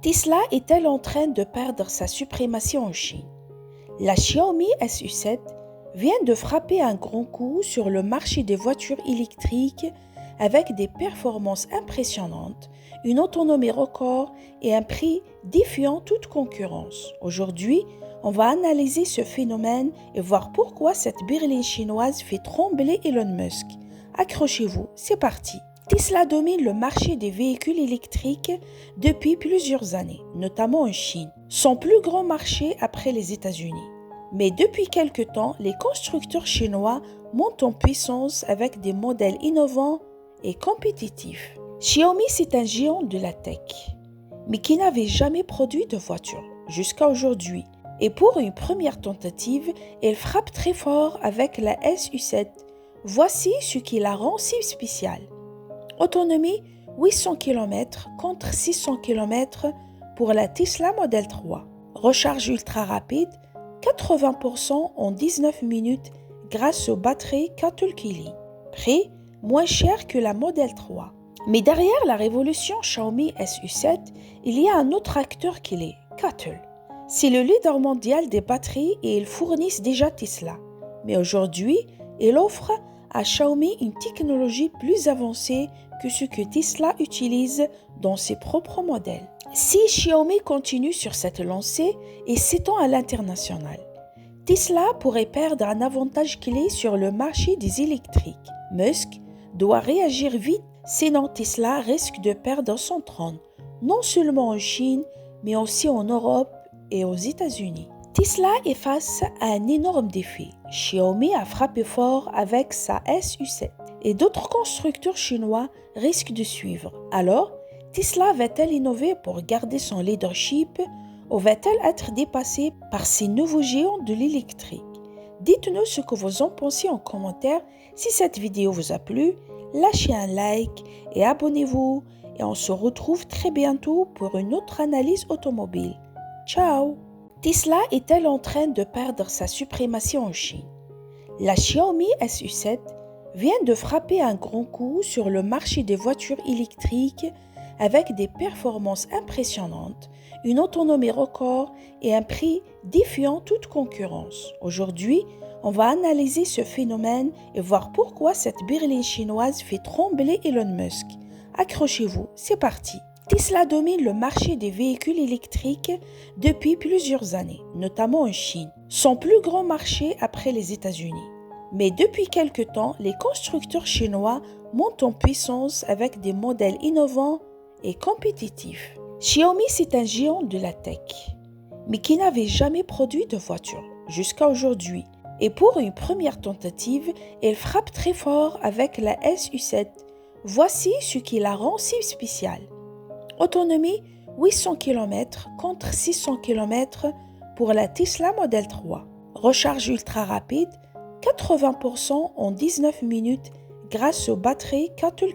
Tesla est-elle en train de perdre sa suprématie en Chine? La Xiaomi SU7 vient de frapper un grand coup sur le marché des voitures électriques avec des performances impressionnantes, une autonomie record et un prix défiant toute concurrence. Aujourd'hui, on va analyser ce phénomène et voir pourquoi cette berline chinoise fait trembler Elon Musk. Accrochez-vous, c'est parti! Tesla domine le marché des véhicules électriques depuis plusieurs années, notamment en Chine, son plus grand marché après les États-Unis. Mais depuis quelque temps, les constructeurs chinois montent en puissance avec des modèles innovants et compétitifs. Xiaomi, c'est un géant de la tech, mais qui n'avait jamais produit de voiture jusqu'à aujourd'hui. Et pour une première tentative, elle frappe très fort avec la SU7. Voici ce qui la rend si spéciale. Autonomie 800 km contre 600 km pour la Tesla Model 3. Recharge ultra rapide 80% en 19 minutes grâce aux batteries CATL. Prix moins cher que la Model 3. Mais derrière la révolution Xiaomi SU7, il y a un autre acteur qui l'est, CATL. C'est le leader mondial des batteries et ils fournissent déjà Tesla. Mais aujourd'hui, il offre à Xiaomi une technologie plus avancée que ce que Tesla utilise dans ses propres modèles. Si Xiaomi continue sur cette lancée et s'étend à l'international, Tesla pourrait perdre un avantage clé sur le marché des électriques. Musk doit réagir vite, sinon Tesla risque de perdre son trône, non seulement en Chine, mais aussi en Europe et aux États-Unis. Tesla est face à un énorme défi. Xiaomi a frappé fort avec sa SU7 et d'autres constructeurs chinois risquent de suivre. Alors, Tesla va-t-elle innover pour garder son leadership ou va-t-elle être dépassée par ces nouveaux géants de l'électrique? Dites-nous ce que vous en pensez en commentaire. Si cette vidéo vous a plu, lâchez un like et abonnez-vous. Et on se retrouve très bientôt pour une autre analyse automobile. Ciao! Tesla est-elle en train de perdre sa suprématie en Chine? La Xiaomi SU7 vient de frapper un grand coup sur le marché des voitures électriques avec des performances impressionnantes, une autonomie record et un prix défiant toute concurrence. Aujourd'hui, on va analyser ce phénomène et voir pourquoi cette berline chinoise fait trembler Elon Musk. Accrochez-vous, c'est parti! Tesla domine le marché des véhicules électriques depuis plusieurs années, notamment en Chine, son plus grand marché après les États-Unis. Mais depuis quelque temps, les constructeurs chinois montent en puissance avec des modèles innovants et compétitifs. Xiaomi, c'est un géant de la tech, mais qui n'avait jamais produit de voiture jusqu'à aujourd'hui. Et pour une première tentative, elle frappe très fort avec la SU7. Voici ce qui la rend si spéciale. Autonomie 800 km contre 600 km pour la Tesla Model 3. Recharge ultra rapide 80% en 19 minutes grâce aux batteries CATL.